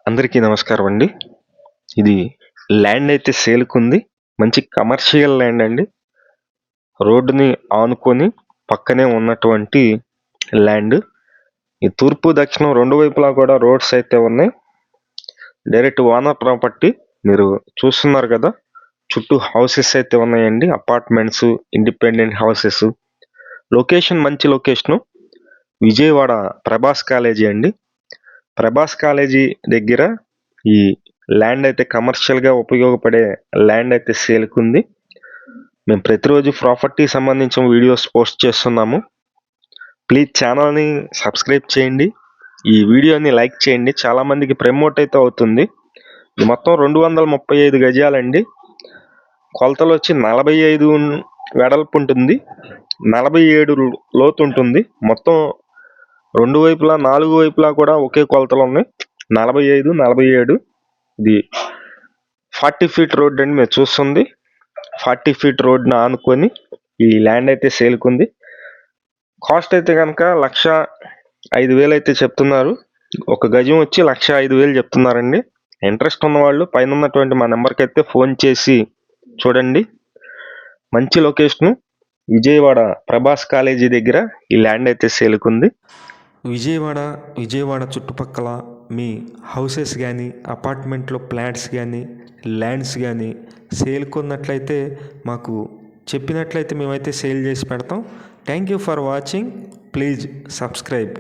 అందరికీ నమస్కారం అండి. ఇది ల్యాండ్ అయితే సేల్‌కుంది. మంచి కమర్షియల్ ల్యాండ్ అండి. రోడ్డుని ఆనుకొని పక్కనే ఉన్నటువంటి ల్యాండ్. ఈ తూర్పు, దక్షిణం 2 వైపులా కూడా రోడ్స్ అయితే ఉన్నాయి. Direct owner property. మీరు చూస్తున్నారు కదా! చుట్టూ హౌసెస్ అయితే ఉన్నాయండి. Apartments, independent houses. లొకేషన్ మంచి లొకేషను. విజయవాడ ప్రభాస్ కాలేజీ అండి. ప్రభాస్ కాలేజీ దగ్గర ఈ ల్యాండ్ అయితే కమర్షియల్‌గా ఉపయోగపడే ల్యాండ్ అయితే సేల్‌కుంది. మేము ప్రతిరోజు ప్రాపర్టీ సంబంధించిన వీడియోస్ పోస్ట్ చేస్తున్నాము. ప్లీజ్ ఛానల్‌ని సబ్స్క్రైబ్ చేయండి. ఈ వీడియోని లైక్ చేయండి. చాలా మందికి ప్రమోట్ అయితే అవుతుంది. ఇది మొత్తం 235 గజాలండి. కొలతలు వచ్చి 45 వెడల్పు ఉంటుంది. 47 లోతు ఉంటుంది. మొత్తం 2 వైపులా 4 వైపులా కూడా ఒకే కొలతలు ఉన్నాయి. 45, 47. ఇది 40 ఫీట్ రోడ్ అండి మీరు చూస్తుంది. 40 ఫీట్ రోడ్ని ఆనుకొని ఈ ల్యాండ్ అయితే సేల్‌కుంది. కాస్ట్ అయితే కనుక 1,05,000 అయితే చెప్తున్నారు. ఒక గజం వచ్చి 1,05,000 చెప్తున్నారండి. ఇంట్రెస్ట్ ఉన్నవాళ్ళు పైన ఉన్నటువంటి మా నెంబర్కి అయితే ఫోన్ చేసి చూడండి. మంచి లొకేషను. విజయవాడ ప్రభాస్ కాలేజీ దగ్గర ఈ ల్యాండ్ అయితే సేల్‌కుంది. విజయవాడ చుట్టుపక్కల మీ హౌసెస్ కానీ, అపార్ట్మెంట్లో ఫ్లాట్స్ కానీ, ల్యాండ్స్ కానీ సేల్కొన్నట్లయితే మాకు చెప్పినట్లయితే మేమైతే సేల్ చేసి పెడతాం. Thank you for watching. Please subscribe.